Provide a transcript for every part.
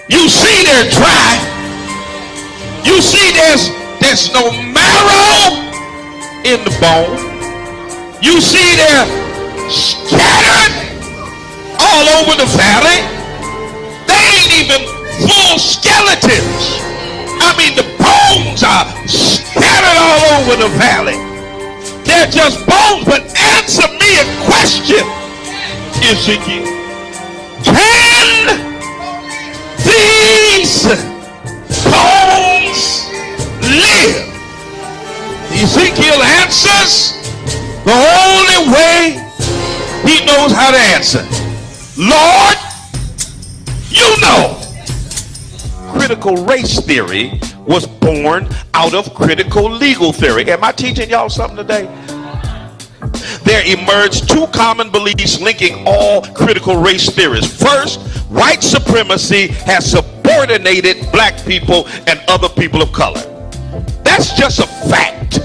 You see they're dry. You see there's no marrow in the bone. You see they're scattered all over the valley. They ain't even full skeletons. I mean, the bones are scattered all over the valley. They're just bones. But answer me a question, Ezekiel. Can these bones live? Ezekiel answers the only way he knows how to answer. Lord, you know. Critical race theory was born out of critical legal theory. Am I teaching y'all something today? There emerged two common beliefs linking all critical race theories. First, white supremacy has subordinated black people and other people of color. That's just a fact.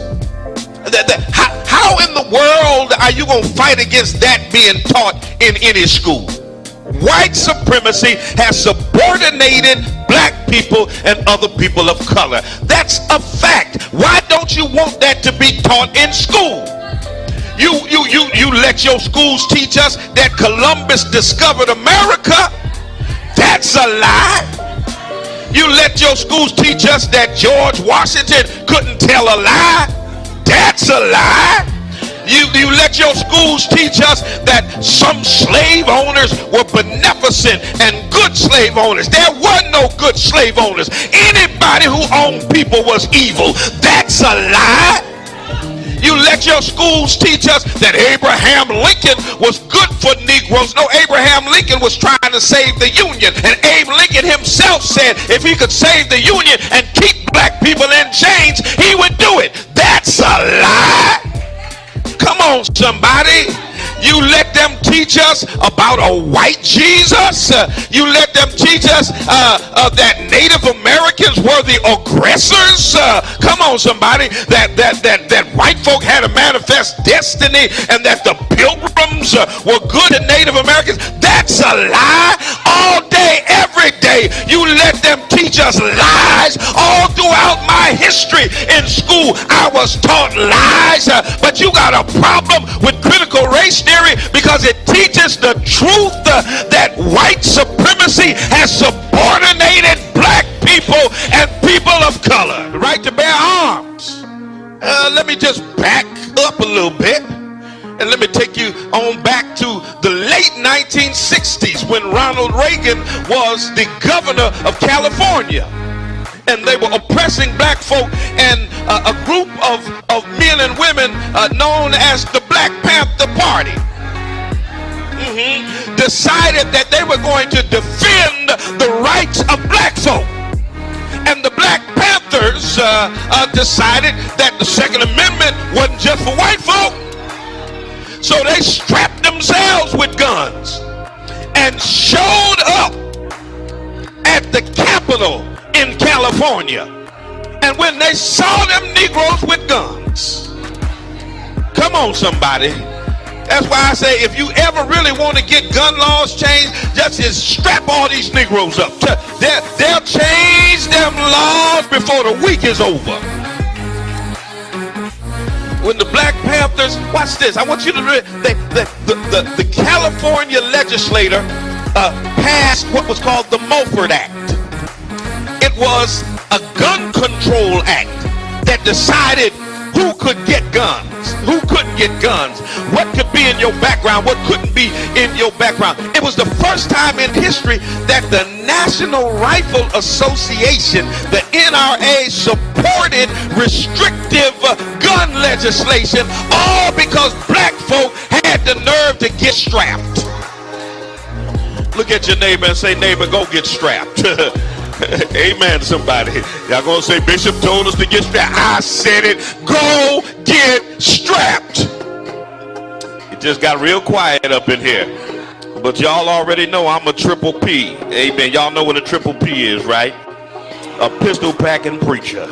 How in the world are you going to fight against that being taught in any school? White supremacy has subordinated black people and other people of color. That's a fact. Why don't you want that to be taught in school? You let your schools teach us that Columbus discovered America. That's a lie. You let your schools teach us that George Washington couldn't tell a lie. That's a lie. You let your schools teach us that some slave owners were beneficent and good slave owners. There were no good slave owners. Anybody who owned people was evil. That's a lie. You let your schools teach us that Abraham Lincoln was good for Negroes. No, Abraham Lincoln was trying to save the Union. And Abe Lincoln himself said if he could save the Union and keep black people in chains, he would do it. That's a lie. Come on, somebody. You let them teach us about a white Jesus. You let them teach us that Native Americans were the aggressors. Come on, somebody. That white folk had a manifest destiny and that the pilgrims were good and Native Americans. That's a lie. All day, every day, you let them teach us lies. All throughout my history in school, I was taught lies. But you got a problem with critical race theory because it teaches the truth that white supremacy has subordinated black people and people of color. The right to bear arms. Let me just back up a little bit and let me take you on back to the late 1960s when Ronald Reagan was the governor of California. And they were oppressing black folk, and a group of men and women known as the Black Panther Party decided that they were going to defend the rights of black folk. And the Black Panthers decided that the Second Amendment wasn't just for white folk. So they strapped themselves with guns and showed up at the Capitol in California. And when they saw them Negroes with guns, come on, somebody. That's why I say if you ever really want to get gun laws changed, just strap all these Negroes up. They'll change them laws before the week is over. When the Black Panthers, watch this, I want you to read, the California legislator passed what was called the Mulford Act. It was a gun control act that decided who could get guns, who couldn't get guns, what could be in your background, what couldn't be in your background. It was the first time in history that the National Rifle Association, the NRA, supported restrictive gun legislation, all because black folk had the nerve to get strapped. Look at your neighbor and say, neighbor, go get strapped. Amen, somebody. Y'all gonna say Bishop told us to get strapped. I said it. Go get strapped. It just got real quiet up in here. But y'all already know I'm a triple P. Amen. Y'all know what a triple P is, right? A pistol packing preacher.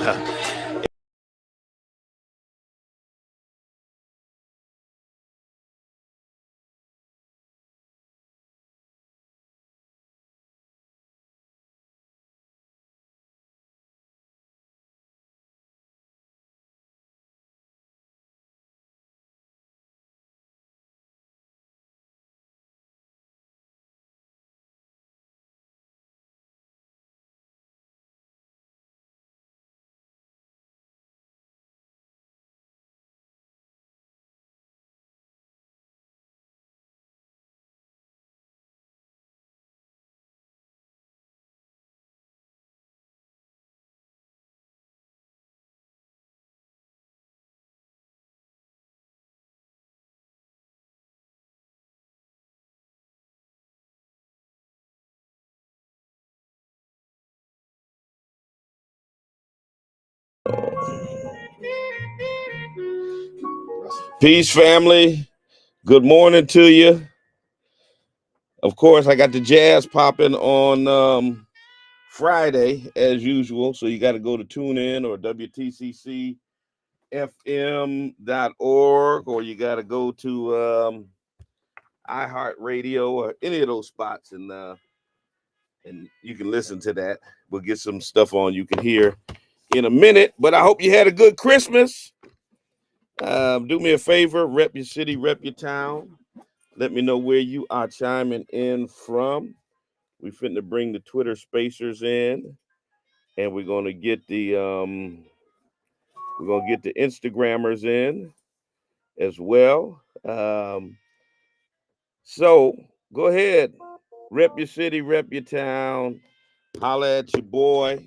Peace, family. Good morning to you. Of course, I got the jazz popping on Friday as usual. So you got to go to TuneIn or WTCCFM.org, or you got to go to iHeartRadio or any of those spots, and you can listen to that. We'll get some stuff on you can hear in a minute. But I hope you had a good Christmas. Do me a favor, rep your city, rep your town. Let me know where you are chiming in from. We finna bring the Twitter spacers in, and we're gonna get the Instagrammers in as well. So go ahead, rep your city, rep your town, holla at your boy.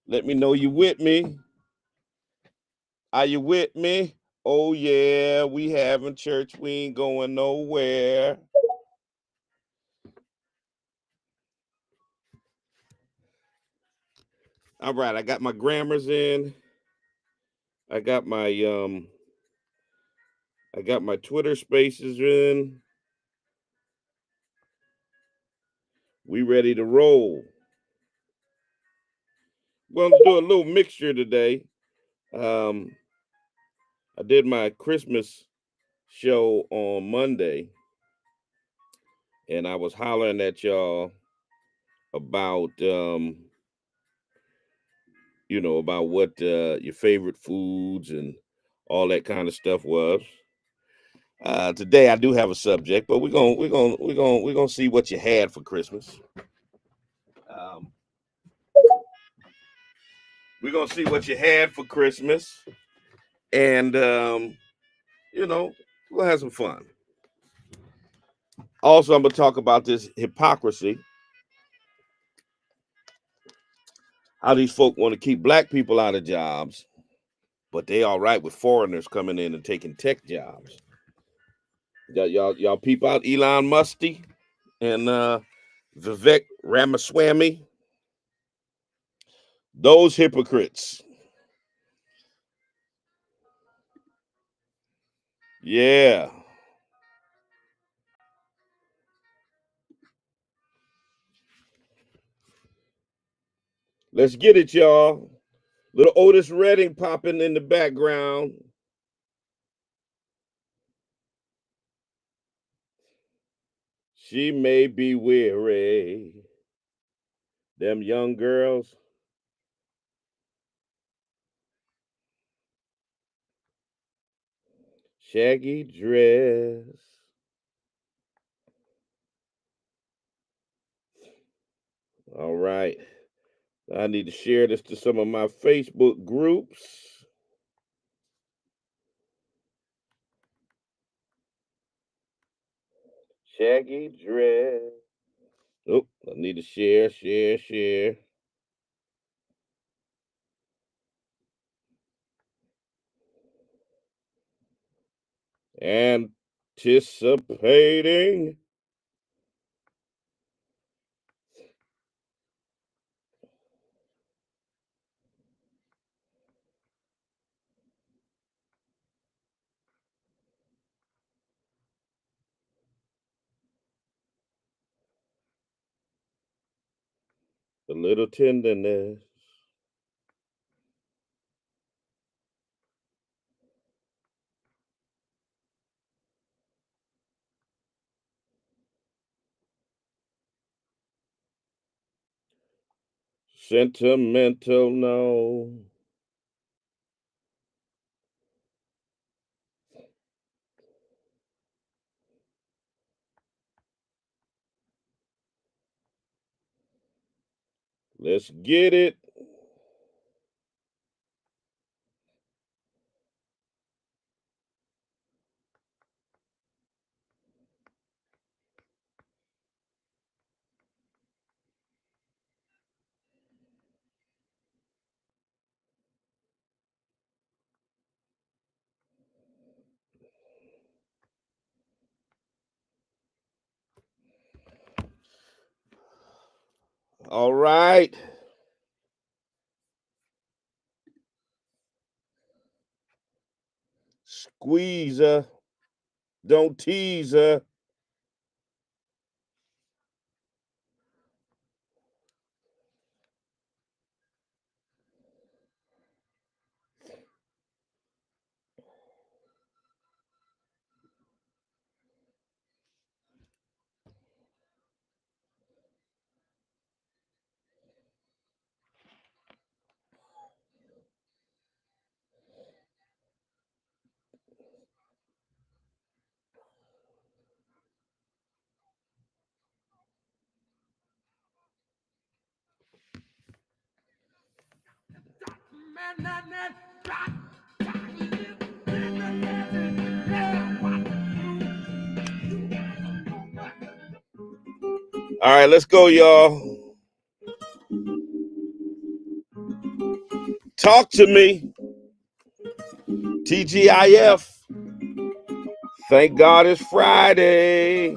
Let me know you with me. Are you with me? Oh yeah, we having church. We ain't going nowhere. All right, I got my grammars in. I got my Twitter spaces in. We ready to roll. We're gonna do a little mixture today. Um, I did my Christmas show on Monday, and I was hollering at y'all about about what your favorite foods and all that kind of stuff was. Today I do have a subject, but we're gonna see what you had for Christmas. Um, we're gonna see what you had for Christmas, and we'll have some fun. Also, I'm gonna talk about this hypocrisy. How these folk want to keep black people out of jobs, but they all right with foreigners coming in and taking tech jobs. Y'all peep out Elon Musty and Vivek Ramaswamy. Those hypocrites. Yeah. Let's get it, y'all. Little Otis Redding popping in the background. She may be weary. Them young girls. Shaggy dress. All right. I need to share this to some of my Facebook groups. Shaggy dress. Oh, I need to share. Anticipating. A little tenderness. Sentimental, no. Let's get it. All right. Squeeze her. Don't tease her. All right, let's go, y'all. Talk to me. TGIF. Thank God it's Friday.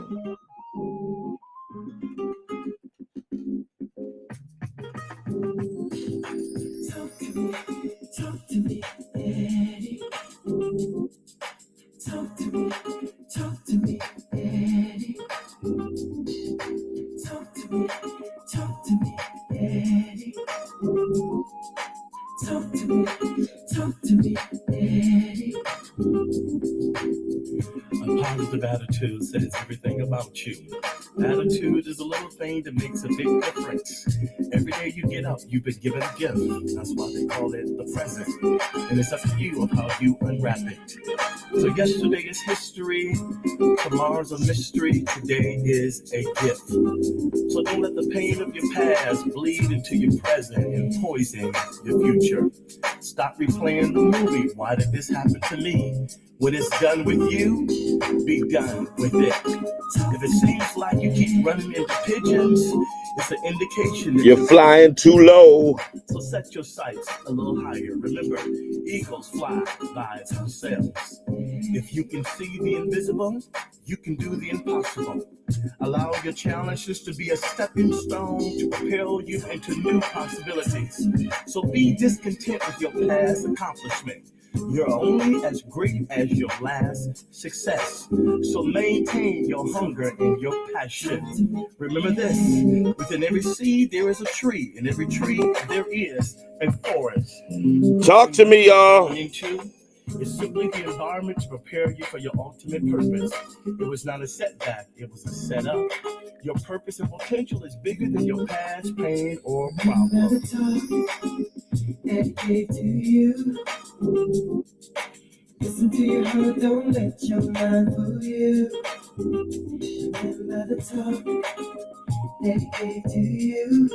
A positive attitude says everything about you. Attitude is a little thing that makes a big difference. Every day you get up, you've been given a gift. That's why they call it the present. And it's up to you of how you unwrap it. So yesterday is history, tomorrow's a mystery, today is a gift. So don't let the pain of your past bleed into your present and poison your future. Stop replaying the movie. Why did this happen to me? When it's done with you, be done with it. If it seems like you keep running into pigeons, it's an indication that You're flying too low. So set your sights a little higher. Remember, eagles fly by themselves. If you can see the invisible, you can do the impossible. Allow your challenges to be a stepping stone to propel you into new possibilities. So be discontent with your past accomplishment. You're only as great as your last success. So maintain your hunger and your passion. Remember this, within every seed there is a tree, and every tree there is a forest. Talk to me, y'all. It's simply the environment to prepare you for your ultimate purpose. It was not a setback, it was a setup. Your purpose and potential is bigger than your past pain or problem. Dedicate to you. Listen to your heart, don't let your mind fool you. Remember the talk dedicated to you.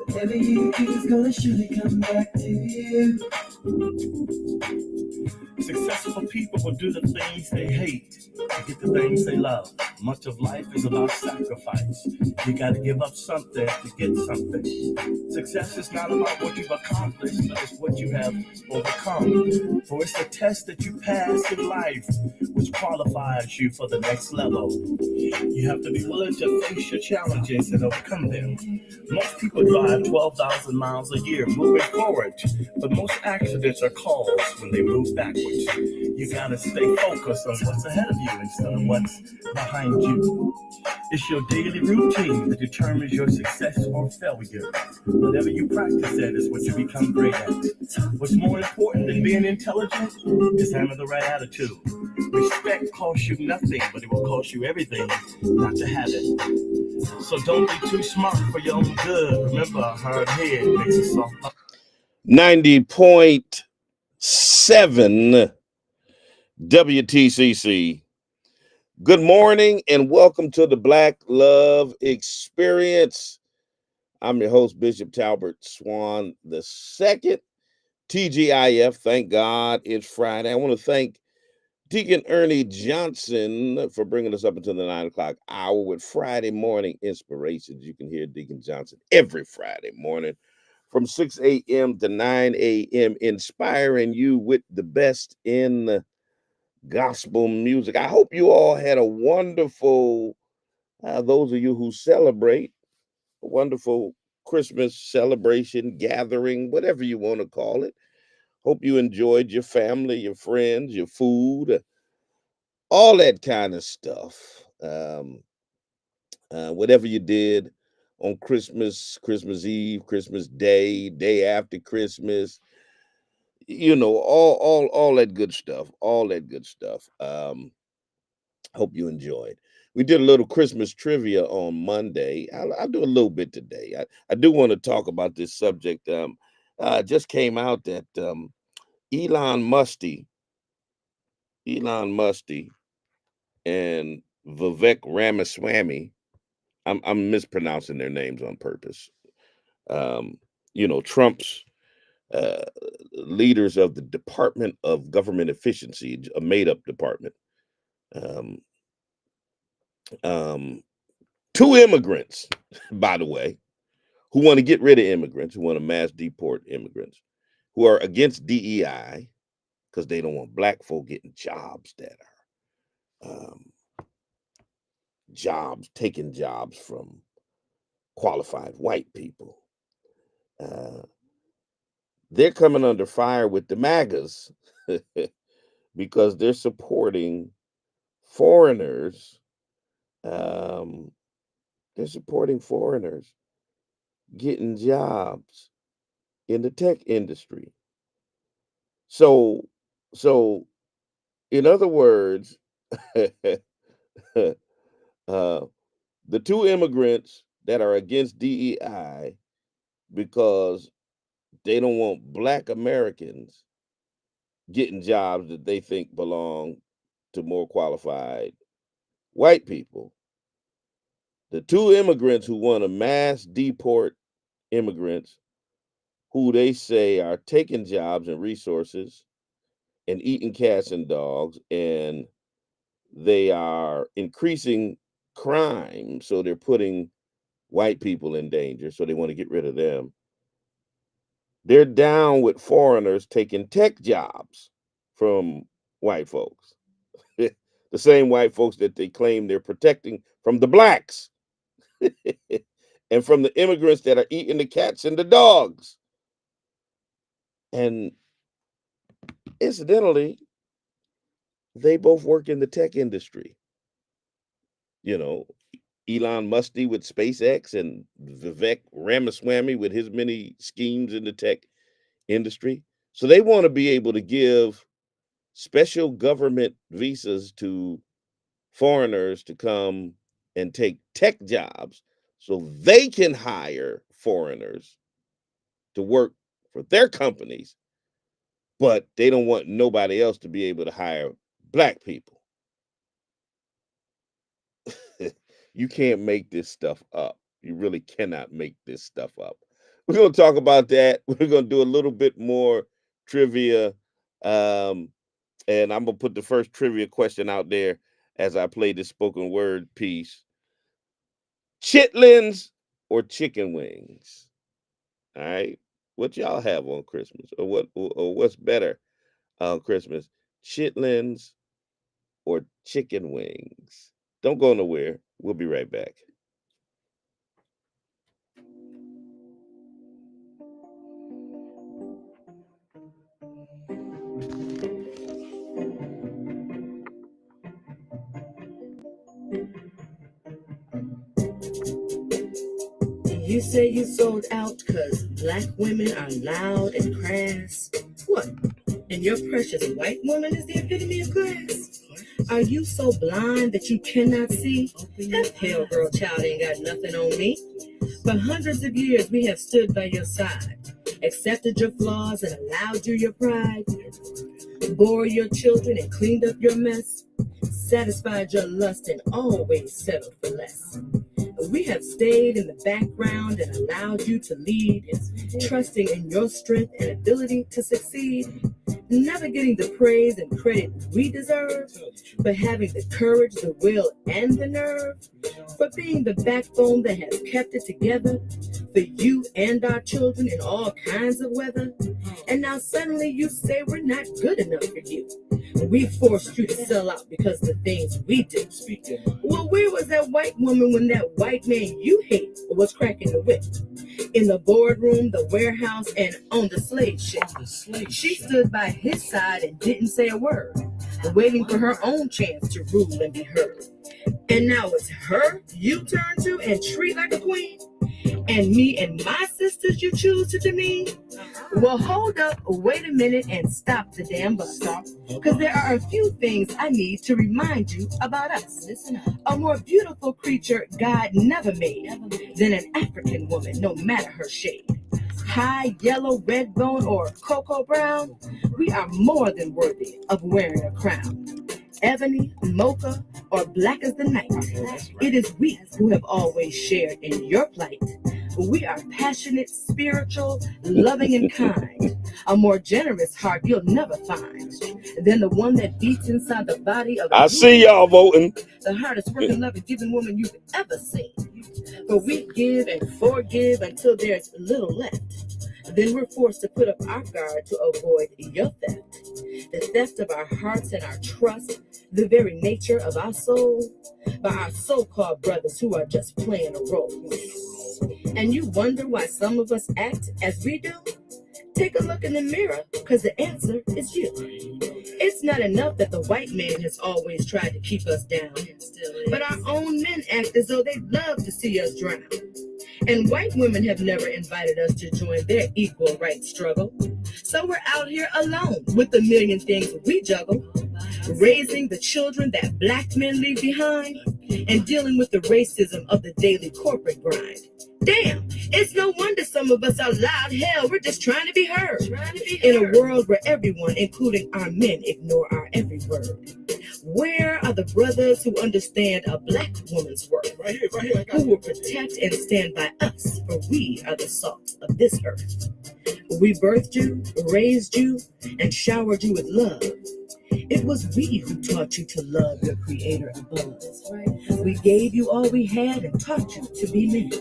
Whatever you do is gonna surely come back to you. Successful people will do the things they hate to get the things they love. Much of life is about sacrifice. You gotta give up something to get something. Success is not about what you've accomplished, but it's what you have overcome. For it's the test that you pass in life which qualifies you for the next level. You have to be willing to face your challenges and overcome them. Most people drive 12,000 miles a year moving forward, but most accidents are caused when they move backwards. You gotta stay focused on what's ahead of you instead of what's behind you. It's your daily routine that determines your success or failure. Whatever you practice at is what you become great at. What's more important than being intelligent is having the right attitude. Respect costs you nothing, but it will cost you everything not to have it. So don't be too smart for your own good. Remember, a hard head makes a soft. 90.7 WTCC. Good morning and welcome to the Black Love Experience. I'm your host, Bishop Talbert Swan II. TGIF, thank God it's Friday. I want to thank Deacon Ernie Johnson for bringing us up until the 9 o'clock hour with Friday morning inspirations. You can hear Deacon Johnson every Friday morning from 6 a.m. to 9 a.m., inspiring you with the best in gospel music. I hope you all had a wonderful, those of you who celebrate, a wonderful Christmas celebration, gathering, whatever you want to call it. Hope you enjoyed your family, your friends, your food, all that kind of stuff. Whatever you did on Christmas, Christmas Eve, Christmas Day, day after Christmas, all that good stuff, all that good stuff. Hope you enjoyed. We did a little Christmas trivia on Monday. I'll do a little bit today. I do want to talk about this subject. Just came out that Elon Musty, Elon Musty, and Vivek Ramaswamy. I'm mispronouncing their names on purpose. Trump's uh, leaders of the Department of Government Efficiency, a made-up department. Um, um, Two immigrants, by the way, who want to get rid of immigrants, who want to mass deport immigrants, who are against DEI because they don't want black folk getting jobs that are taking jobs from qualified white people. They're coming under fire with the MAGAs because they're supporting foreigners. They're supporting foreigners getting jobs in the tech industry. So, in other words, the two immigrants that are against DEI because they don't want black Americans getting jobs that they think belong to more qualified white people. The two immigrants who want to mass deport immigrants who they say are taking jobs and resources and eating cats and dogs, and they are increasing crime. So they're putting white people in danger. So they want to get rid of them. They're down with foreigners taking tech jobs from white folks. The same white folks that they claim they're protecting from the blacks and from the immigrants that are eating the cats and the dogs. And incidentally, they both work in the tech industry. Elon Musty with SpaceX and Vivek Ramaswamy with his many schemes in the tech industry. So they want to be able to give special government visas to foreigners to come and take tech jobs so they can hire foreigners to work for their companies, but they don't want nobody else to be able to hire black people. You can't make this stuff up. You really cannot make this stuff up. We're going to talk about that. We're going to do a little bit more trivia. And I'm going to put the first trivia question out there as I play this spoken word piece. Chitlins or chicken wings? All right. What y'all have on Christmas? Or what's better on Christmas? Chitlins or chicken wings? Don't go nowhere. We'll be right back. You say you sold out because black women are loud and crass. What? And your precious white woman is the epitome of class? Are you so blind that you cannot see? That pale girl child ain't got nothing on me. For hundreds of years we have stood by your side, accepted your flaws and allowed you your pride, bore your children and cleaned up your mess, satisfied your lust and always settled for less. We have stayed in the background and allowed you to lead, trusting in your strength and ability to succeed, never getting the praise and credit we deserve, but having the courage, the will, and the nerve, for being the backbone that has kept it together for you and our children in all kinds of weather. And now suddenly you say we're not good enough for you. We forced you to sell out because of the things we did. Well, where was that white woman when that white man you hate was cracking the whip? In the boardroom, the warehouse, and on the slave ship. She stood by his side and didn't say a word, waiting for her own chance to rule and be heard. And now it's her you turn to and treat like a queen? And me and my sisters you choose to demean? Well, hold up, wait a minute, and stop the damn bus. Because there are a few things I need to remind you about us. Listen up. A more beautiful creature God never made than an African woman, no matter her shade. High, yellow, red bone, or cocoa brown, we are more than worthy of wearing a crown. Ebony, mocha, or black as the night, it is we who have always shared in your plight. We are passionate, spiritual, loving, and kind. A more generous heart you'll never find than the one that beats inside the body of I see y'all voting. The hardest working, loving, giving woman you've ever seen. For we give and forgive until there's little left. Then we're forced to put up our guard to avoid your theft. The theft of our hearts and our trust, the very nature of our soul, by our so-called brothers who are just playing a role. And you wonder why some of us act as we do? Take a look in the mirror, because the answer is you. It's not enough that the white man has always tried to keep us down, but our own men act as though they'd love to see us drown. And white women have never invited us to join their equal rights struggle. So we're out here alone with a million things we juggle, raising the children that black men leave behind, and dealing with the racism of the daily corporate grind. Damn, it's no wonder some of us are loud. Hell, we're just trying to be heard. In a world where everyone, including our men, ignore our every word. Where are the brothers who understand a black woman's worth? Right here. Who will protect and stand by us, for we are the salt of this earth. We birthed you, raised you, and showered you with love. It was we who taught you to love your creator above. We gave you all we had and taught you to be men.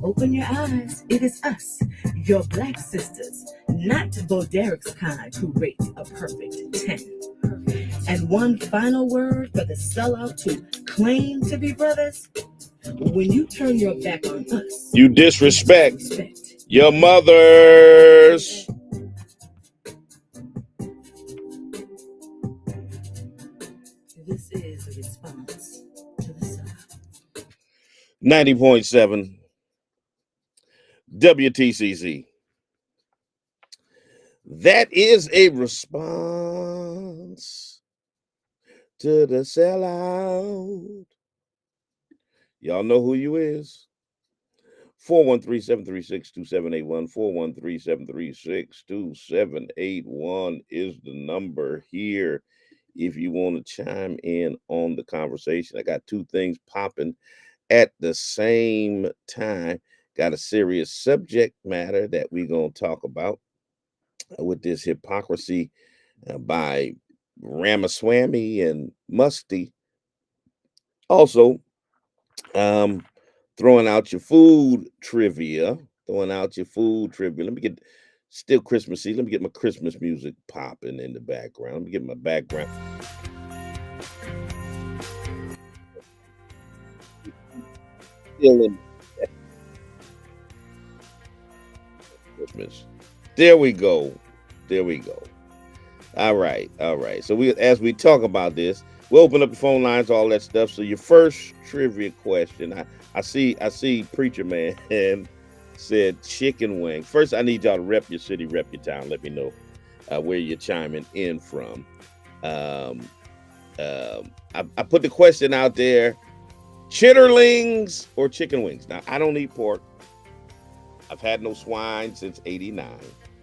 Open your eyes, it is us, your black sisters, not Bo Derek's kind, who rate a perfect 10. And one final word for the sellout to claim to be brothers: when you turn your back on us, you disrespect your mothers. This is a response to the South. 90.7 WTCC. That is a response to the sellout. Y'all know who you is. 413-736-2781. 413-736-2781 is the number here if you want to chime in on the conversation. I got two things popping at the same time. Got a serious subject matter that we're going to talk about with this hypocrisy by Ramaswamy and Musty. Also, throwing out your food trivia. Let me get still Christmassy. Let me get my Christmas music popping in the background. Let me get my background. Still in Christmas. There we go. All right. So as we talk about this, we'll open up the phone lines, all that stuff. So your first trivia question, I see Preacher Man and said chicken wing. First, I need y'all to rep your city, rep your town. Let me know where you're chiming in from. I put the question out there: chitterlings or chicken wings? Now, I don't eat pork. I've had no swine since '89.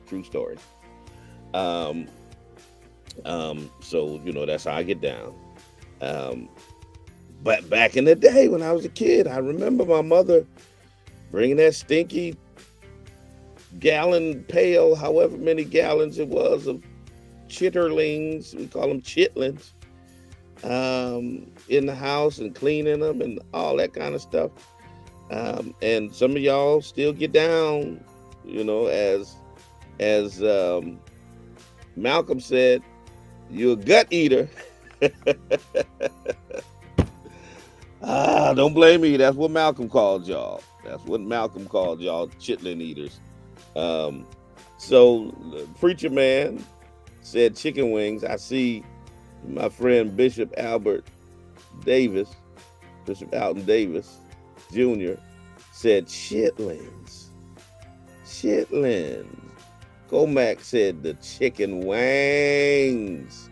True story. So that's how I get down. But back in the day when I was a kid, I remember my mother bringing that stinky gallon pail, however many gallons it was, of chitterlings, we call them chitlins, in the house and cleaning them and all that kind of stuff. And some of y'all still get down, as Malcolm said, you're a gut eater. Don't blame me. That's what Malcolm called y'all. That's what Malcolm called y'all, chitlin eaters. Um, so the preacher man said chicken wings. I see my friend Bishop Albert Davis, Bishop Alton Davis Jr. said chitlins. Chitlins. Comac said the chicken wings.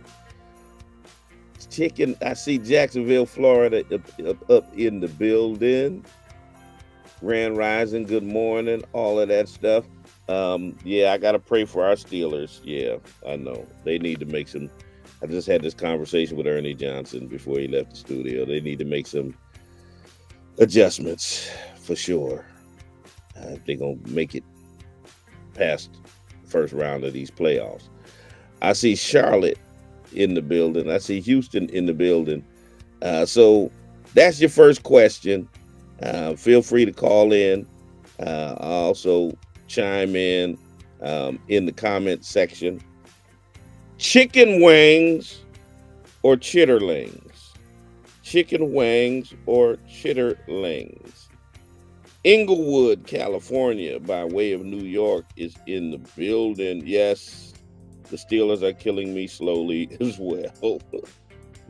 Chicken. I see Jacksonville, Florida up in the building. Grand Rising, good morning, all of that stuff. Yeah, I gotta pray for our Steelers. Yeah, I know. They need to make some. I just had this conversation with Ernie Johnson before he left the studio. They need to make some adjustments for sure. If they're gonna make it past the first round of these playoffs. I see Charlotte in the building. I see Houston in the building. So that's your first question. Feel free to call in. Also chime in the comment section. Chicken wings or chitterlings? Chicken wings or chitterlings? Inglewood, California, by way of New York, is in the building. Yes, the Steelers are killing me slowly as well.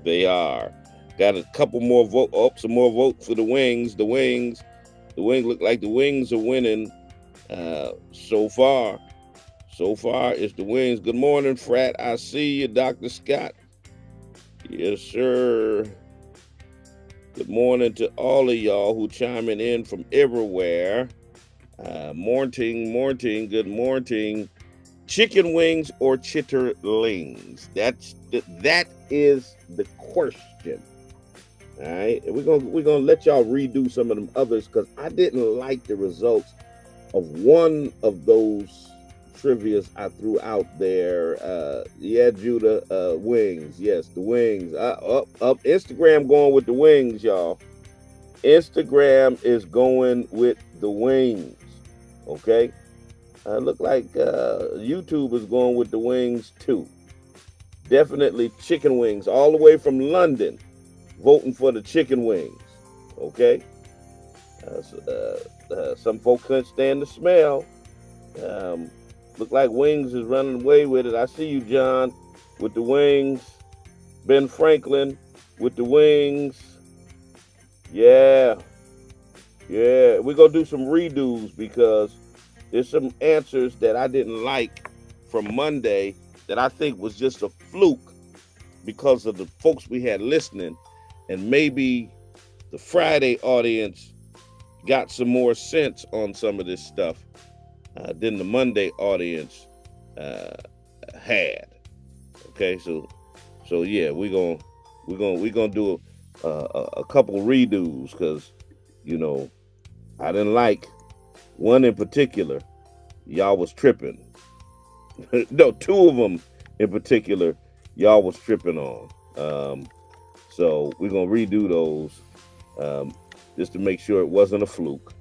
They are. Got a couple more votes. Oh, some more votes for the Wings. The Wings look like the Wings are winning so far. So far, it's the Wings. Good morning, Frat. I see you, Dr. Scott. Yes, sir. Good morning to all of y'all who chiming in from everywhere. Morning, good morning. Chicken wings or chitterlings? That is the question. All right, and we're gonna let y'all redo some of them others because I didn't like the results of one of those trivias I threw out there. Yeah, Judah, wings. Yes, the wings. Up. Instagram going with the wings, y'all. Instagram is going with the wings. Okay. Look like YouTube is going with the wings too. Definitely chicken wings, all the way from London, voting for the chicken wings. Okay. Some folks couldn't stand the smell. Look like Wings is running away with it. I see you, John, with the Wings. Ben Franklin with the Wings. Yeah. We're going to do some redos because there's some answers that I didn't like from Monday that I think was just a fluke because of the folks we had listening. And maybe the Friday audience got some more sense on some of this stuff than the Monday audience had. Okay, so yeah, we're gonna do a couple redos because I didn't like one in particular. Y'all was tripping. No, two of them in particular, y'all was tripping on. So we're gonna redo those just to make sure it wasn't a fluke.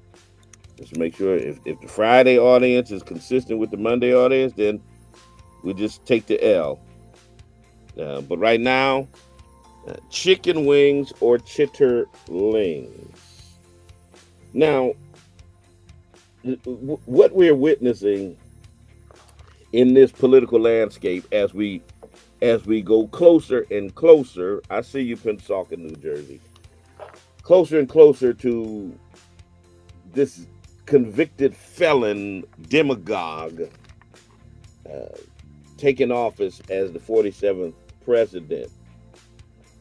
Just to make sure if the Friday audience is consistent with the Monday audience, then we just take the L. But right now, chicken wings or chitterlings. Now, what we're witnessing in this political landscape as we go closer and closer, I see you, Pensacola, New Jersey, closer and closer to this convicted felon demagogue taking office as the 47th president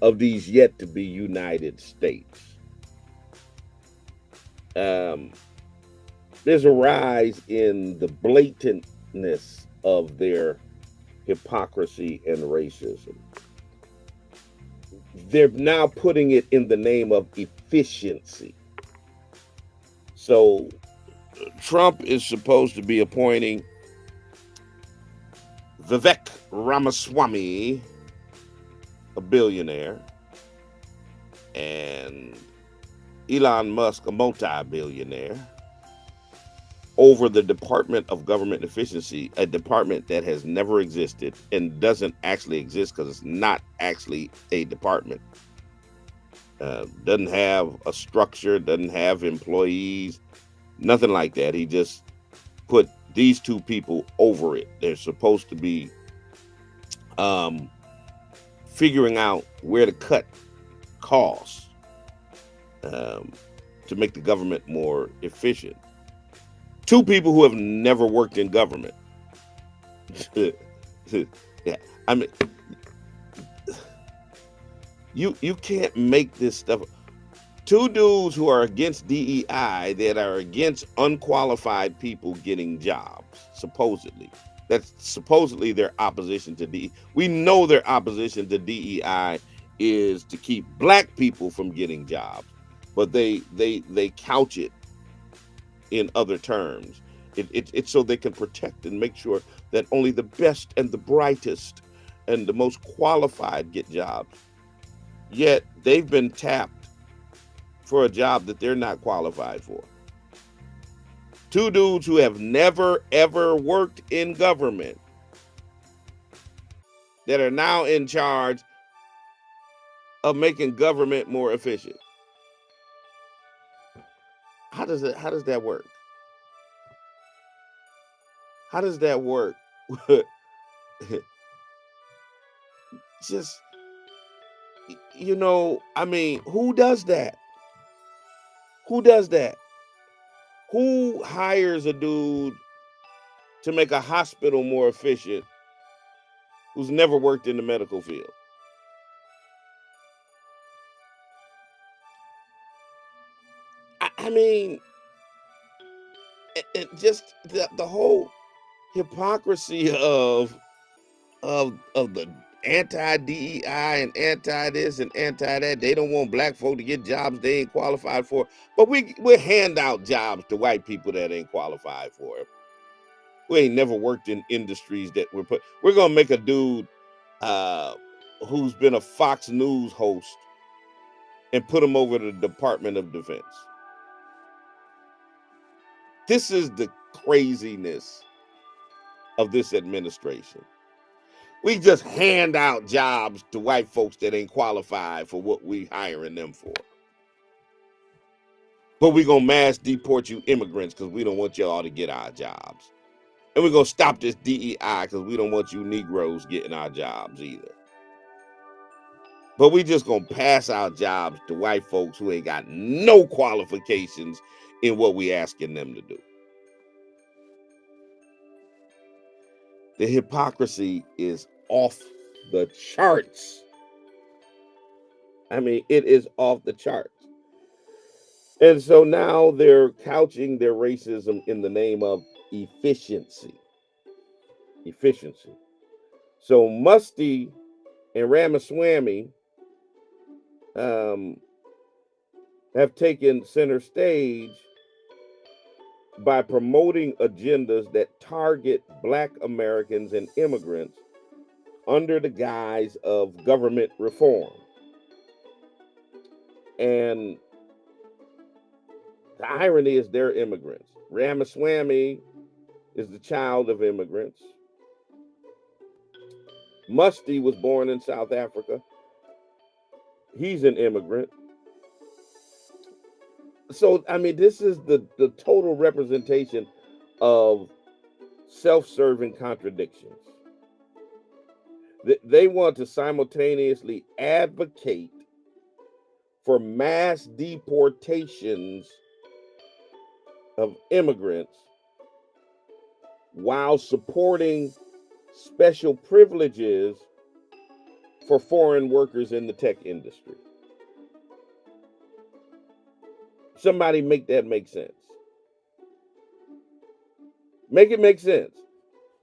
of these yet to be United States. There's a rise in the blatantness of their hypocrisy and racism. They're now putting it in the name of efficiency. So Trump is supposed to be appointing Vivek Ramaswamy, a billionaire, and Elon Musk, a multi-billionaire, over the Department of Government Efficiency, a department that has never existed and doesn't actually exist because it's not actually a department. Doesn't have a structure, doesn't have employees, nothing like that. He just put these two people over it. They're supposed to be um, figuring out where to cut costs um, to make the government more efficient. Two people who have never worked in government. Yeah, I mean, you can't make this stuff. Two dudes who are against DEI that are against unqualified people getting jobs, supposedly. That's supposedly their opposition to DEI. We know their opposition to DEI is to keep black people from getting jobs, but they couch it in other terms. It's so they can protect and make sure that only the best and the brightest and the most qualified get jobs. Yet they've been tapped for a job that they're not qualified for. Two dudes who have never ever worked in government that are now in charge of making government more efficient. How does that work? How does that work? Just I mean, who does that? Who does that? Who hires a dude to make a hospital more efficient who's never worked in the medical field? I mean, just the whole hypocrisy of the anti DEI and anti this and anti that. They don't want black folk to get jobs they ain't qualified for, but we hand out jobs to white people that ain't qualified for it. We ain't never worked in industries that we're gonna make a dude uh, who's been a Fox News host and put him over to the Department of Defense. This is the craziness of this administration. We just hand out jobs to white folks that ain't qualified for what we hiring them for. But we gonna mass deport you immigrants because we don't want y'all to get our jobs. And we're gonna stop this DEI because we don't want you Negroes getting our jobs either. But we just gonna pass our jobs to white folks who ain't got no qualifications in what we asking them to do. The hypocrisy is off the charts. I mean, it is off the charts. And so now they're couching their racism in the name of efficiency. Efficiency. So Musty and Ramaswamy um, have taken center stage by promoting agendas that target Black Americans and immigrants under the guise of government reform. And the irony is they're immigrants. Ramaswamy is the child of immigrants. Musty was born in South Africa. He's an immigrant. So, I mean, this is the total representation of self-serving contradictions. They want to simultaneously advocate for mass deportations of immigrants while supporting special privileges for foreign workers in the tech industry. Somebody make that make sense. Make it make sense.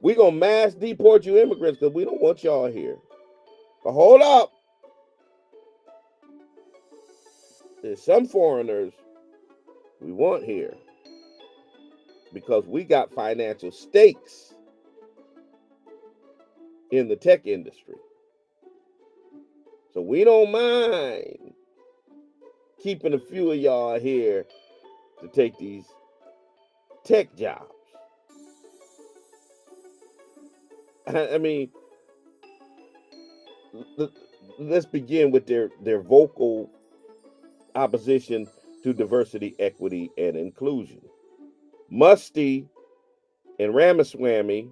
We're going to mass deport you immigrants because we don't want y'all here. But hold up. There's some foreigners we want here because we got financial stakes in the tech industry. So we don't mind keeping a few of y'all here to take these tech jobs. I mean, let's begin with their vocal opposition to diversity, equity, and inclusion. Musty and Ramaswamy,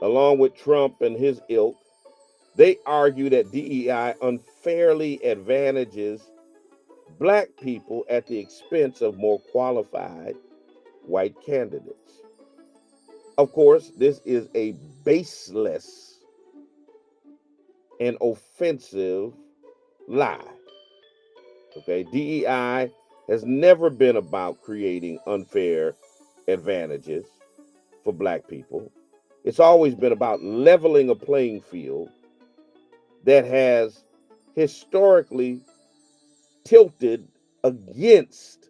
along with Trump and his ilk, they argue that DEI unfairly advantages black people at the expense of more qualified white candidates. Of course, this is a baseless and offensive lie. Okay, DEI has never been about creating unfair advantages for black people. It's always been about leveling a playing field that has historically tilted against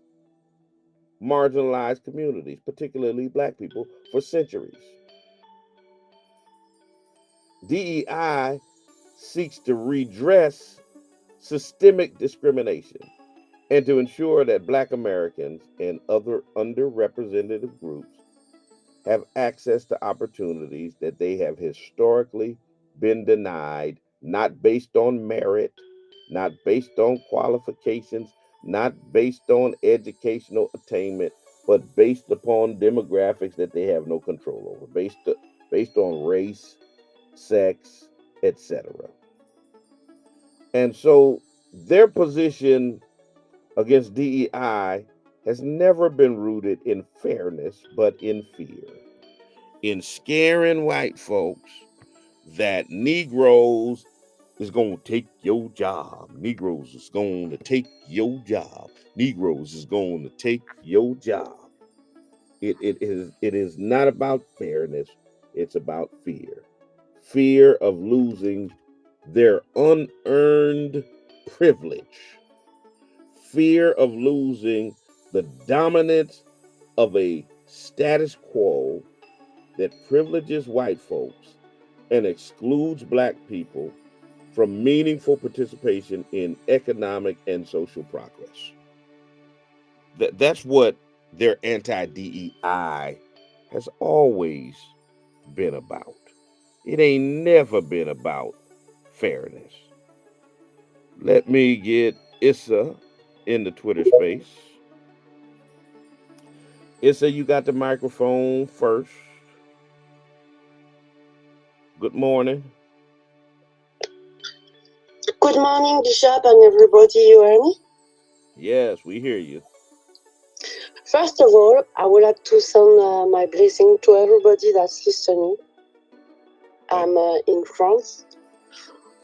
marginalized communities, particularly black people, for centuries. DEI seeks to redress systemic discrimination and to ensure that black Americans and other underrepresented groups have access to opportunities that they have historically been denied, not based on merit, not based on qualifications, not based on educational attainment, but based upon demographics that they have no control over, based on race, sex, etc. And so their position against DEI has never been rooted in fairness, but in fear, in scaring white folks that Negroes is going to take your job. Negroes is going to take your job. Negroes is going to take your job. It is not about fairness. It's about fear. Fear of losing their unearned privilege. Fear of losing the dominance of a status quo that privileges white folks and excludes black people from meaningful participation in economic and social progress. That's what their anti-DEI has always been about. It ain't never been about fairness. Let me get Issa in the Twitter space. Issa, you got the microphone first. Good morning. Good morning, Bishop, and everybody. You hear me? Yes, we hear you. First of all, I would like to send my blessing to everybody that's listening. I'm in France.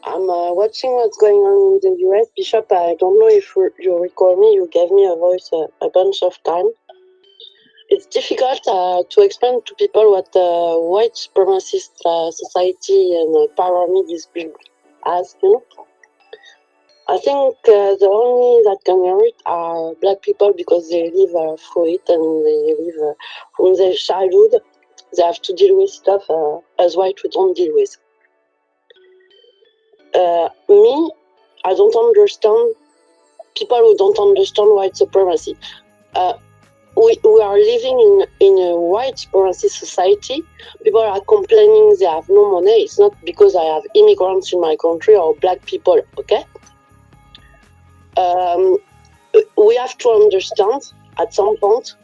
I'm watching what's going on in the US. Bishop, I don't know if you recall me. You gave me a voice a bunch of time. It's difficult to explain to people what white supremacist society and pyramid is built as, you know. I think the only that can hear it are black people because they live through it and they live from their childhood. They have to deal with stuff as white we don't deal with. Me, I don't understand people who don't understand white supremacy. We are living in a white supremacy society. People are complaining they have no money. It's not because I have immigrants in my country or black people, okay? We have to understand at some point,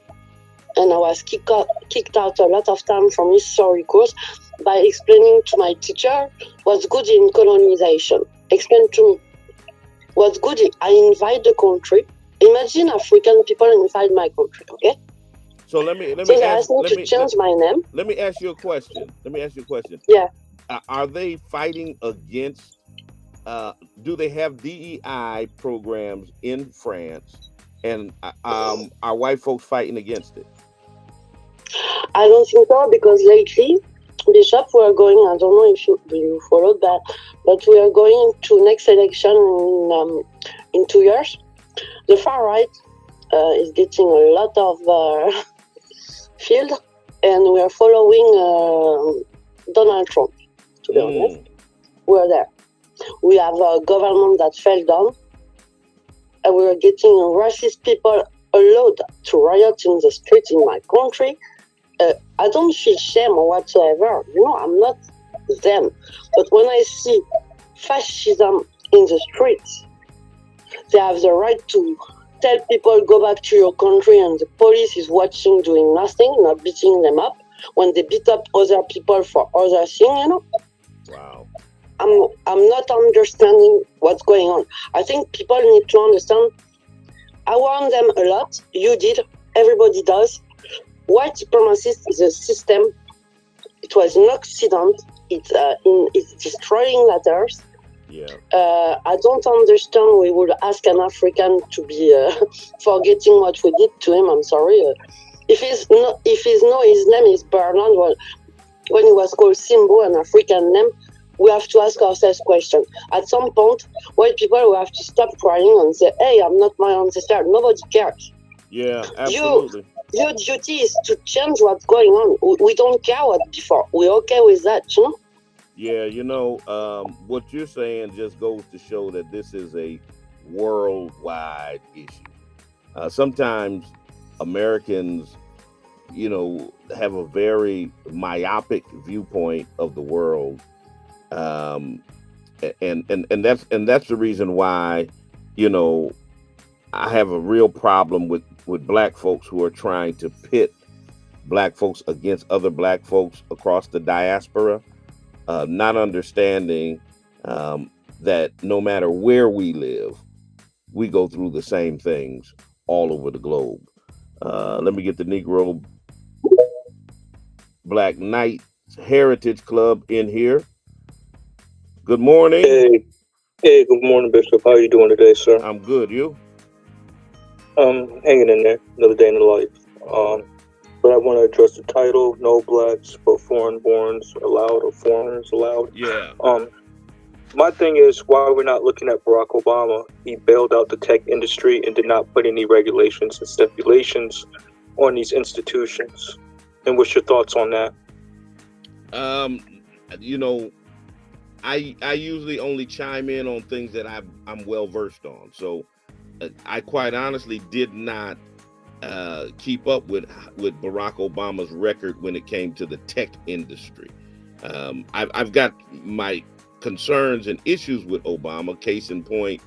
and I was kicked out a lot of time from history course by explaining to my teacher what's good in colonization. Explain to me what's good. I invite the country. Imagine African people invite my country, okay? So let me they ask me to change my name. Let me ask you a question. Yeah. Are they fighting against? Do they have DEI programs in France, and are white folks fighting against it? I don't think so, because lately, Bishop, we are going, I don't know if you followed that, but we are going to next election in 2 years. The far right is getting a lot of field, and we are following Donald Trump, to be honest. We're there. We have a government that fell down, and we are getting racist people allowed to riot in the streets in my country. I don't feel shame whatsoever. You know, I'm not them. But when I see fascism in the streets, They have the right to tell people go back to your country, and the police is watching, doing nothing, not beating them up when they beat up other people for other things, you know. Wow. I'm not understanding what's going on. I think people need to understand. I warned them a lot. You did. Everybody does. White supremacy is a system. It was an accident. It's destroying letters. Yeah. I don't understand. We would ask an African to be forgetting what we did to him. I'm sorry. If his name is Bernard, well, when he was called Simbo, an African name, we have to ask ourselves questions. At some point, white people will have to stop crying and say, "Hey, I'm not my ancestor." Nobody cares. Yeah, absolutely. Your duty is to change what's going on. We don't care what before. We're okay with that, you know? Yeah, what you're saying just goes to show that this is a worldwide issue. Sometimes Americans, have a very myopic viewpoint of the world, and that's the reason why, I have a real problem with black folks who are trying to pit black folks against other black folks across the diaspora. Not understanding that no matter where we live, we go through the same things all over the globe. Let me get the Negro Black Knights Heritage Club in here. Good morning. Hey, good morning, Bishop. How are you doing today, sir? I'm good. You? Hanging in there. Another day in the life. But I want to address the title: No blacks but foreign-borns allowed, or foreigners allowed. Yeah. My thing is, why we're not looking at Barack Obama. He bailed out the tech industry and did not put any regulations and stipulations on these institutions. And what's your thoughts on that? I usually only chime in on things that I'm well versed on. So I quite honestly did not keep up with Barack Obama's record when it came to the tech industry. I've got my concerns and issues with Obama. Case in point,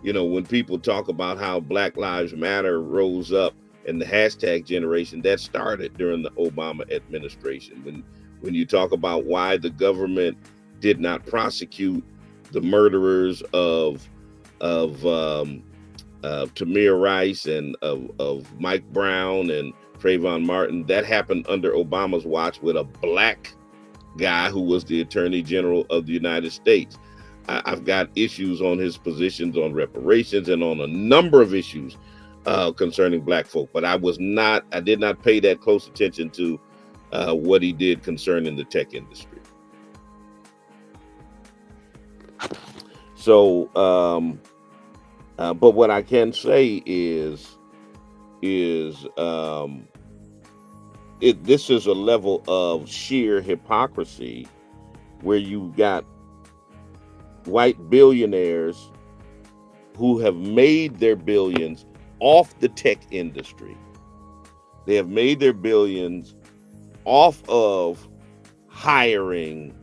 when people talk about how Black Lives Matter rose up and the hashtag generation, that started during the Obama administration. When you talk about why the government did not prosecute the murderers of Tamir Rice and of Mike Brown and Trayvon Martin, that happened under Obama's watch with a black guy who was the Attorney General of the United States. I've got issues on his positions on reparations and on a number of issues concerning black folk, but I did not pay that close attention to what he did concerning the tech industry. So, but what I can say is this is a level of sheer hypocrisy where you've got white billionaires who have made their billions off the tech industry. They have made their billions off of hiring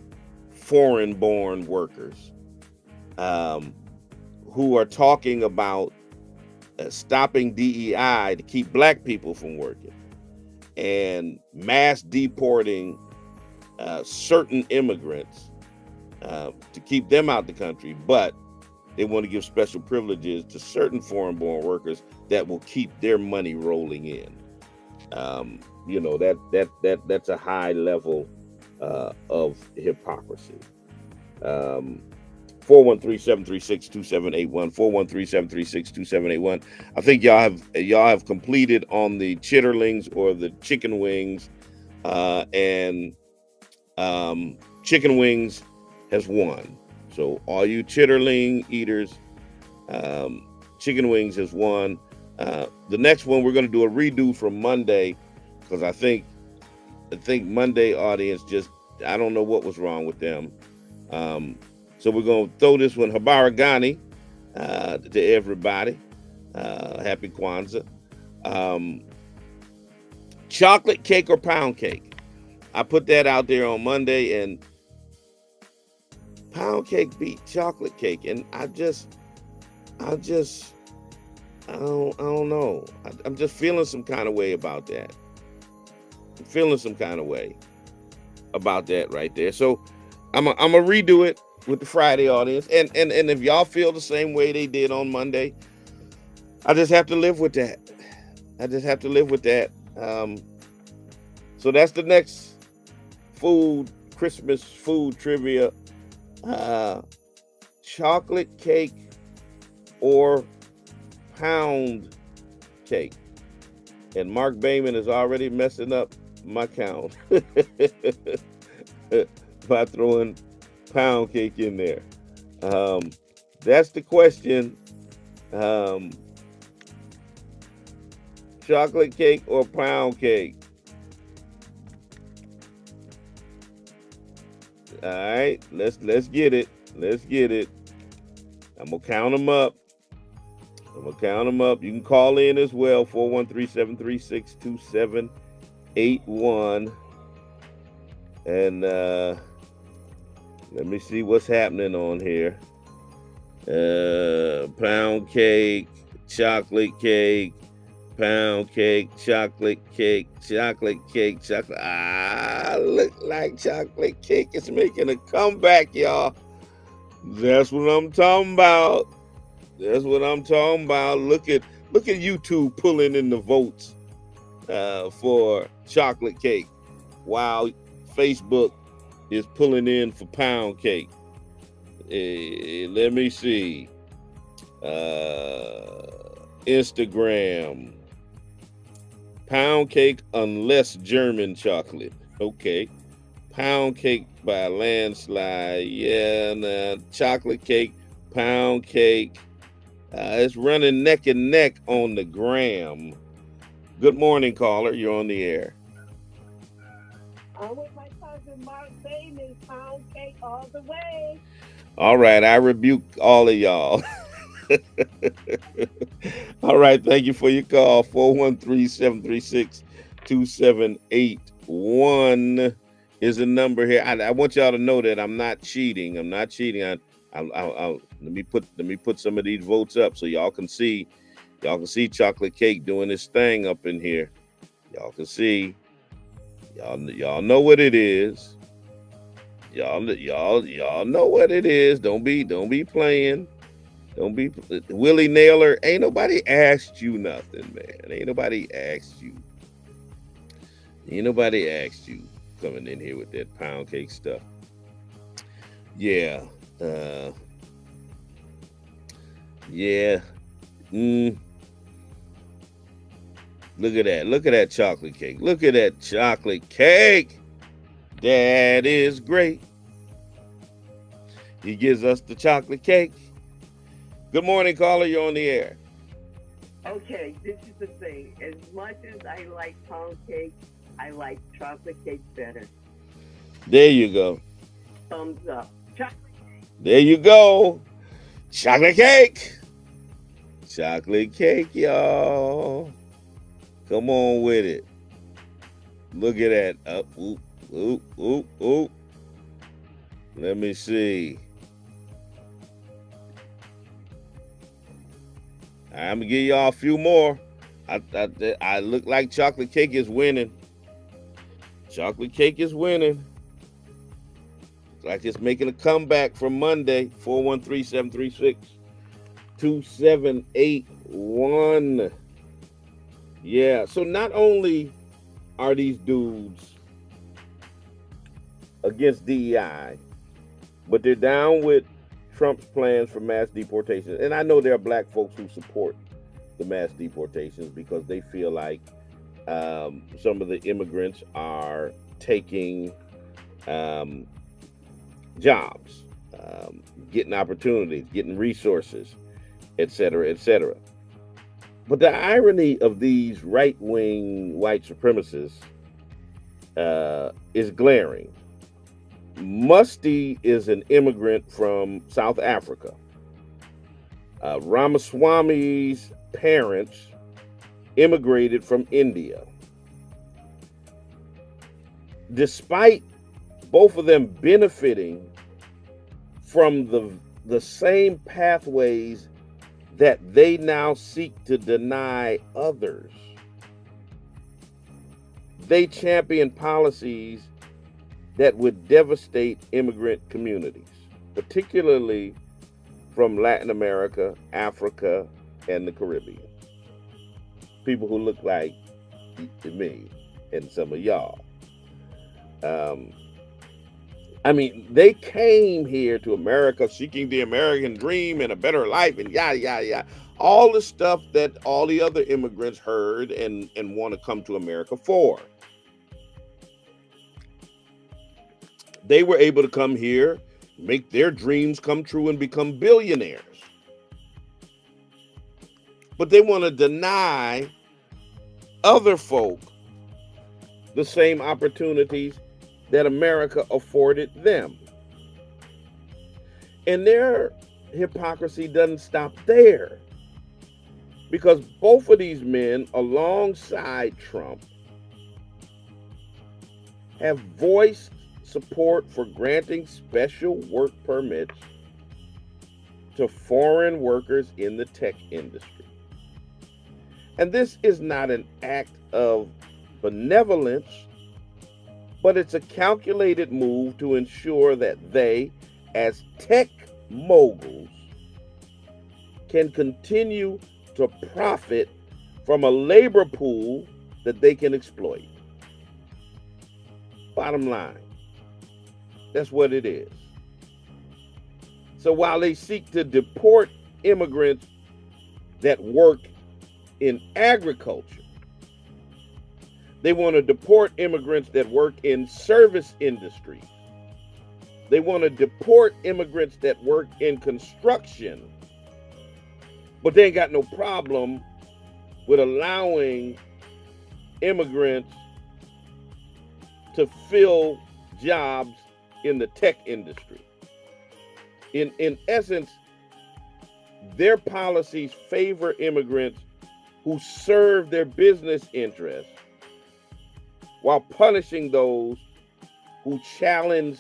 foreign-born workers, who are talking about stopping DEI to keep black people from working and mass deporting certain immigrants to keep them out the country, but they want to give special privileges to certain foreign-born workers that will keep their money rolling in. That's a high level of hypocrisy. 413-736-2781, 413-736-2781. I think y'all have completed on the chitterlings or the chicken wings, and chicken wings has won. So all you chitterling eaters, chicken wings has won. The next one we're going to do a redo from Monday, because I think Monday audience I don't know what was wrong with them. So we're going to throw this one, Habaragani, to everybody. Happy Kwanzaa. Chocolate cake or pound cake? I put that out there on Monday, and pound cake beat chocolate cake. And I just I don't know. I'm just feeling some kind of way about that. I'm feeling some kind of way about that right there. So I'm gonna redo it with the Friday audience, and if y'all feel the same way they did on Monday, I just have to live with that. I just have to live with that. So that's the next Christmas food trivia. Chocolate cake or pound cake. And Mark Bayman is already messing up my count by throwing pound cake in there. That's the question. Chocolate cake or pound cake? All right, let's get it. Let's get it. I'm gonna count them up. You can call in as well, 413-736-2781. And let me see what's happening on here. Pound cake, chocolate cake, pound cake, chocolate cake, chocolate cake, chocolate. Look like chocolate cake is making a comeback, y'all. That's what I'm talking about. That's what I'm talking about. Look at YouTube pulling in the votes for chocolate cake, while Facebook is pulling in for pound cake. Let me see. Instagram. Pound cake unless German chocolate. Okay. Pound cake by a landslide. Yeah, nah. Chocolate cake, pound cake. It's running neck and neck on the gram. Good morning, caller. You're on the air. I'm with my cousin Mark Bayman, pound cake all the way. All right, I rebuke all of y'all. All right, thank you for your call. 413-736-2781 is the number here. I want y'all to know that I'm not cheating. I'm not cheating. Let me put some of these votes up so y'all can see chocolate cake doing this thing up in here. Y'all can see. Y'all know what it is. Y'all know what it is. Don't be playing. Don't be Willie Nailer. Ain't nobody asked you nothing, man. Ain't nobody asked you coming in here with that pound cake stuff. Yeah. Yeah. Look at that chocolate cake. Look at that chocolate cake. That is great. He gives us the chocolate cake. Good morning, caller. You're on the air. Okay, this is the thing. As much as I like pound cake, I like chocolate cake better. There you go. Thumbs up. Chocolate cake. There you go. Chocolate cake. Chocolate cake, y'all. Come on with it. Look at that. Oop. Let me see. I'm gonna give y'all a few more. I look like chocolate cake is winning. Chocolate cake is winning. Like it's making a comeback from Monday. 413-736-2781. Yeah. So not only are these dudes against DEI, but they're down with Trump's plans for mass deportation. And I know there are black folks who support the mass deportations because they feel like some of the immigrants are taking jobs, getting opportunities, getting resources, et cetera, et cetera. But the irony of these right-wing white supremacists is glaring. Musty is an immigrant from South Africa. Ramaswamy's parents immigrated from India. Despite both of them benefiting from the same pathways that they now seek to deny others. They champion policies that would devastate immigrant communities, particularly from Latin America, Africa, and the Caribbean. People who look like me and some of y'all. I mean, they came here to America seeking the American dream and a better life and yada, yada, yada. All the stuff that all the other immigrants heard and want to come to America for. They were able to come here, make their dreams come true, and become billionaires. But they want to deny other folk the same opportunities that America afforded them. And their hypocrisy doesn't stop there, because both of these men, alongside Trump, have voiced support for granting special work permits to foreign workers in the tech industry. And this is not an act of benevolence, but it's a calculated move to ensure that they, as tech moguls, can continue to profit from a labor pool that they can exploit. Bottom line, that's what it is. So while they seek to deport immigrants that work in agriculture, they want to deport immigrants that work in service industries. They want to deport immigrants that work in construction, but they ain't got no problem with allowing immigrants to fill jobs in the tech industry. In essence, their policies favor immigrants who serve their business interests while punishing those who challenge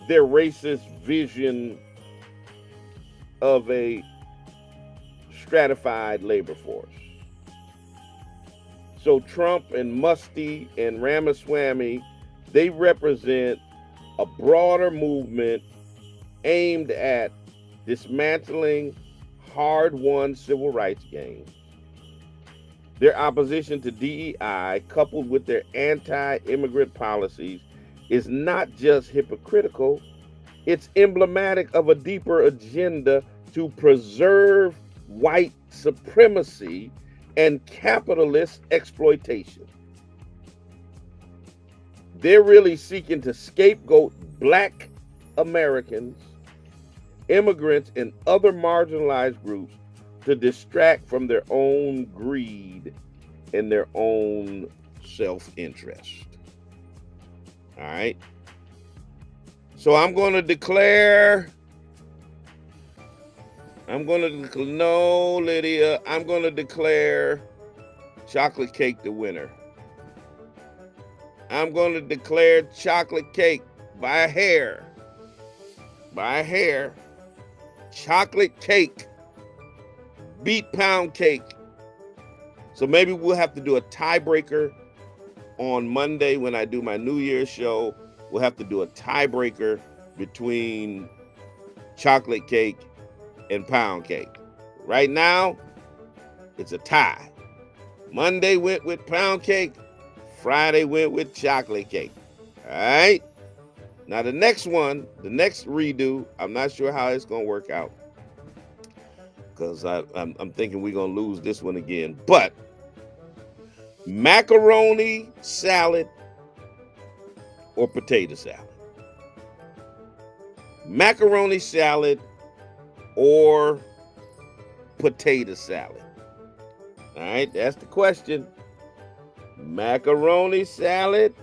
their racist vision of a stratified labor force. So Trump and Musty and Ramaswamy, they represent a broader movement aimed at dismantling hard-won civil rights gains. Their opposition to DEI, coupled with their anti-immigrant policies, is not just hypocritical, it's emblematic of a deeper agenda to preserve white supremacy and capitalist exploitation. They're really seeking to scapegoat Black Americans, immigrants, and other marginalized groups to distract from their own greed and their own self-interest. All right. So I'm going to declare, no, Lydia, I'm going to declare chocolate cake the winner. I'm going to declare chocolate cake by a hair. Chocolate cake beat pound cake. So maybe we'll have to do a tiebreaker on Monday when I do my New Year's show. We'll have to do a tiebreaker between chocolate cake and pound cake. Right now, it's a tie. Monday went with pound cake. Friday went with chocolate cake. All right. Now the next one, the next redo, I'm not sure how it's going to work out, because I'm thinking we're going to lose this one again. But macaroni salad or potato salad? Macaroni salad or potato salad? All right, that's the question. Macaroni salad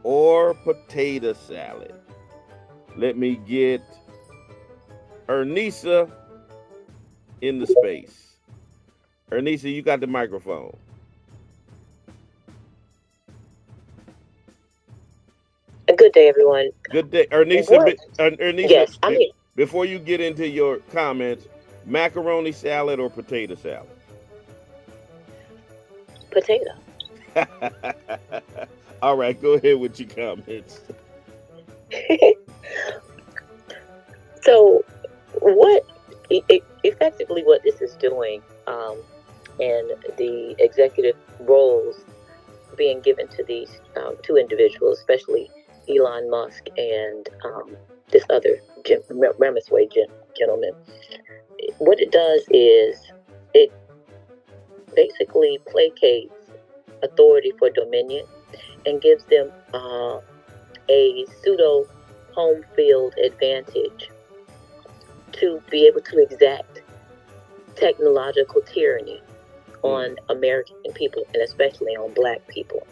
or potato salad? Let me get Ernisa in the space. Ernisa, you got the microphone. A good day, everyone. Good day, Ernisa. Ernisa, Yes, I'm here. Before you get into your comments, Macaroni salad or potato salad? Potato. All right, go ahead with your comments. So, what effectively what this is doing, and the executive roles being given to these two individuals, especially Elon Musk and this other Ramasway gentleman, what it does is it basically placates authority for dominion and gives them a pseudo home field advantage to be able to exact technological tyranny on American people, and especially on Black people.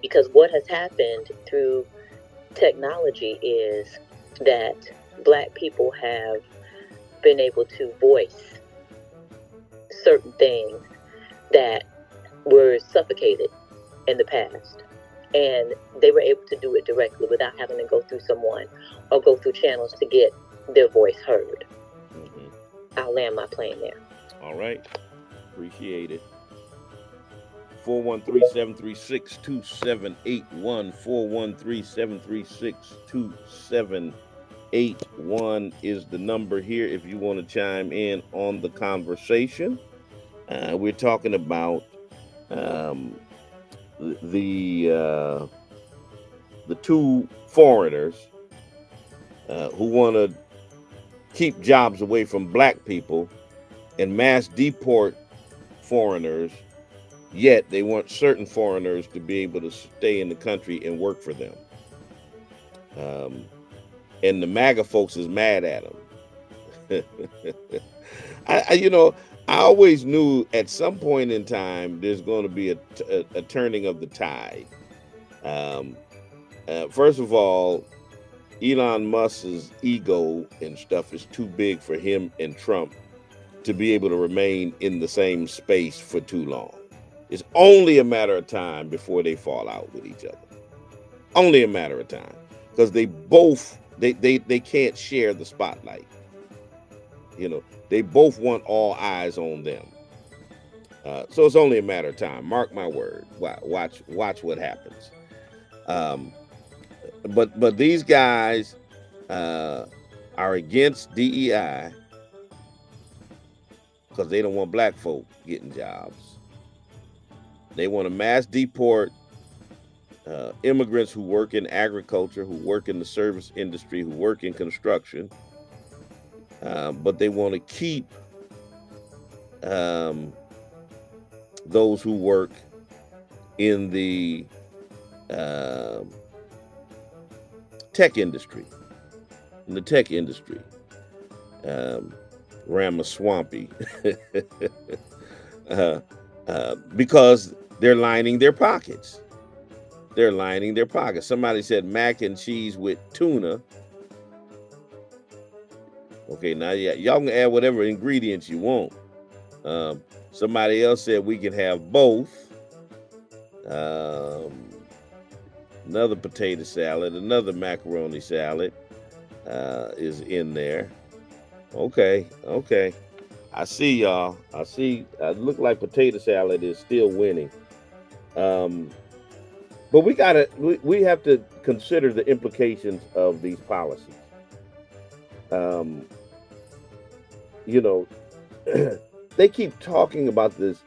Because what has happened through technology is that Black people have been able to voice certain things that were suffocated in the past. And they were able to do it directly without having to go through someone or go through channels to get their voice heard. Mm-hmm. I'll land my plane there. All right. Appreciate it. 413-736-2781. 413-736-2781 is the number here if you want to chime in on the conversation. We're talking about the two foreigners who want to keep jobs away from Black people and mass deport foreigners, yet they want certain foreigners to be able to stay in the country and work for them. And the MAGA folks is mad at them. I always knew at some point in time there's going to be a turning of the tide. First of all, Elon Musk's ego and stuff is too big for him and Trump to be able to remain in the same space for too long. It's only a matter of time before they fall out with each other. Only a matter of time, because they both they can't share the spotlight. They both want all eyes on them. So it's only a matter of time. Mark my word. Watch what happens. But these guys are against DEI because they don't want Black folk getting jobs. They want to mass deport immigrants who work in agriculture, who work in the service industry, who work in construction. But they want to keep those who work in the tech industry. In the tech industry. Ramaswampy. Because they're lining their pockets. They're lining their pockets. Somebody said mac and cheese with tuna. Okay, now y'all can add whatever ingredients you want. Somebody else said we can have both. Another potato salad, another macaroni salad is in there. Okay. I see y'all. I see. It look like potato salad is still winning. But we have to consider the implications of these policies. They keep talking about this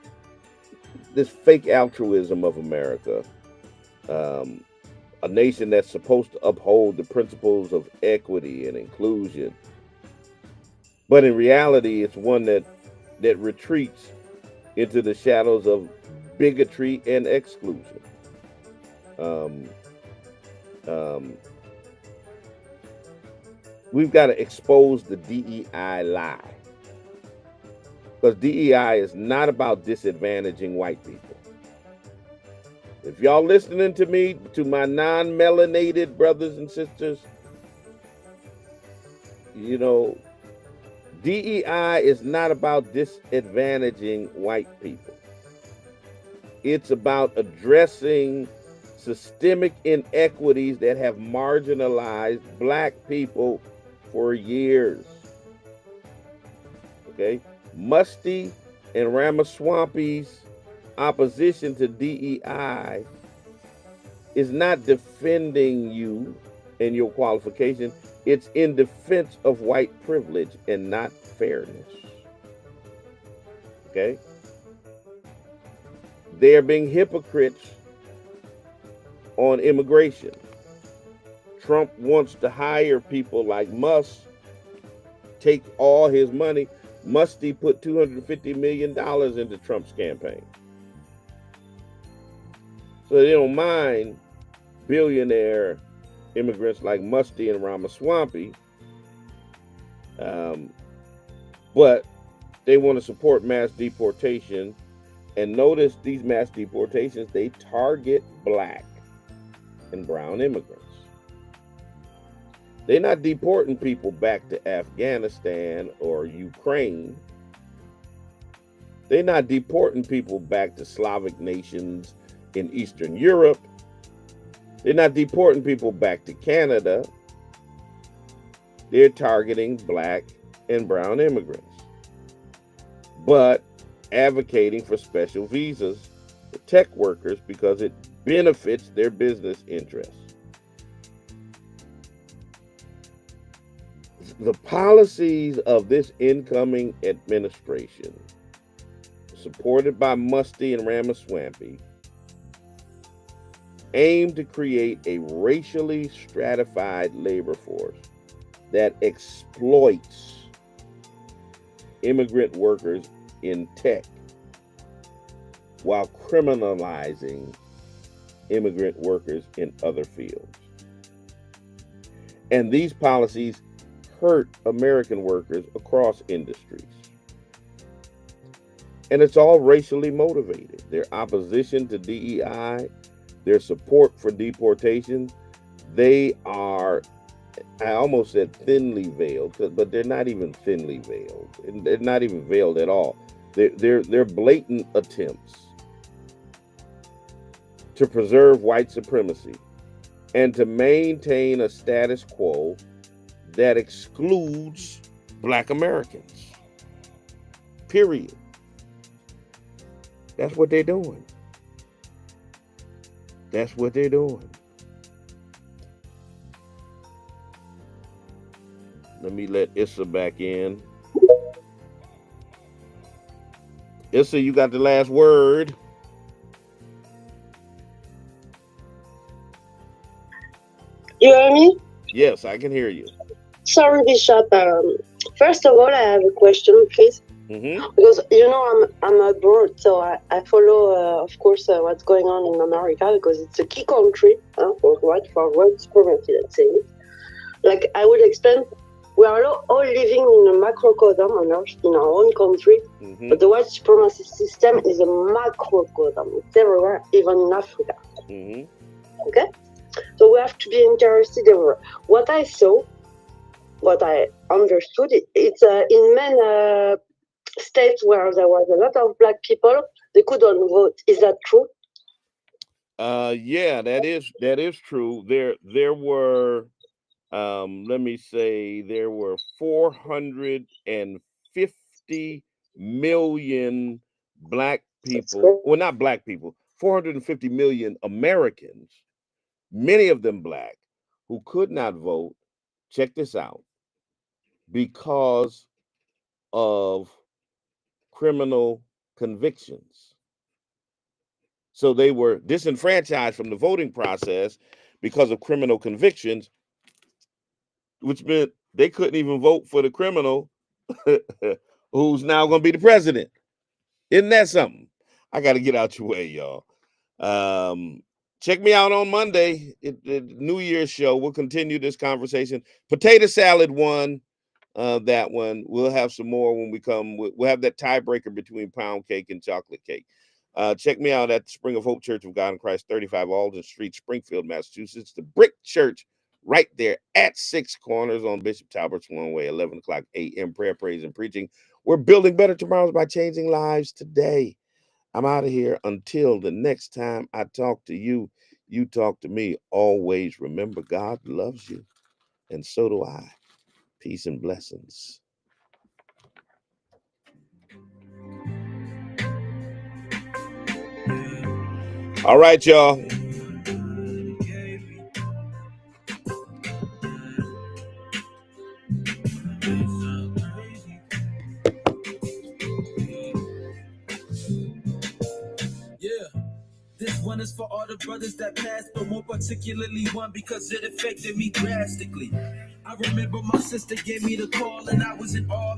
fake altruism of America, a nation that's supposed to uphold the principles of equity and inclusion. But in reality, it's one that retreats into the shadows of bigotry and exclusion. We've got to expose the DEI lie. Because DEI is not about disadvantaging white people. If y'all listening to me, to my non-melanated brothers and sisters, DEI is not about disadvantaging white people. It's about addressing systemic inequities that have marginalized Black people for years. Okay, Musty and Ramaswamy's opposition to DEI is not defending you and your qualification. It's in defense of white privilege and not fairness. Okay, they're being hypocrites on immigration. Trump wants to hire people like Musk, take all his money. Musty put $250 million into Trump's campaign. So they don't mind billionaire immigrants like Musty and Ramaswamy, but they want to support mass deportation. And notice these mass deportations, they target black and brown immigrants. They're not deporting people back to Afghanistan or Ukraine. They're not deporting people back to Slavic nations in Eastern Europe. They're not deporting people back to Canada. They're targeting black and brown immigrants, but advocating for special visas for tech workers because it benefits their business interests. The policies of this incoming administration, supported by Musty and Ramaswamy, aim to create a racially stratified labor force that exploits immigrant workers in tech while criminalizing immigrant workers in other fields. And these policies hurt American workers across industries. And it's all racially motivated. Their opposition to DEI, their support for deportation, they are, I almost said thinly veiled, but they're not even thinly veiled. They're not even veiled at all. They're blatant attempts to preserve white supremacy and to maintain a status quo that excludes black Americans. Period. That's what they're doing. That's what they're doing. Let me let Issa back in. Issa, you got the last word. You hear me? Yes, I can hear you. Sorry, Bishop. First of all, I have a question, please. Because I'm abroad, so I follow, of course, what's going on in America because it's a key country for white supremacy. Let's say, like I would explain, we are all living in a macrocosm on Earth in our own country, but the white supremacy system is a macrocosm. It's everywhere, even in Africa. Okay, so we have to be interested in what I saw, what I understood. It's in many states where there was a lot of black people, they couldn't vote. Is that true? Yeah, that is true. There were let me say there were 450 million black people. Well, not black people, 450 million Americans, many of them black, who could not vote. Check this out. Because of criminal convictions. So they were disenfranchised from the voting process because of criminal convictions, which meant they couldn't even vote for the criminal who's now going to be the president. Isn't that something? I got to get out your way, y'all. Check me out on Monday, the New Year's show. We'll continue this conversation. Potato salad won that one. We'll have some more when we come. We'll have that tiebreaker between pound cake and chocolate cake. Check me out at the Spring of Hope Church of God in Christ, 35 Alden Street, Springfield, Massachusetts. The Brick Church right there at Six Corners on Bishop Talbert's One Way, 11 o'clock a.m. Prayer, praise, and preaching. We're building better tomorrows by changing lives today. I'm out of here until the next time I talk to you. You talk to me. Always remember God loves you, and so do I. Peace and blessings. All right, y'all. This one is for all the brothers that passed, but more particularly one because it affected me drastically. I remember my sister gave me the call and I was in awe.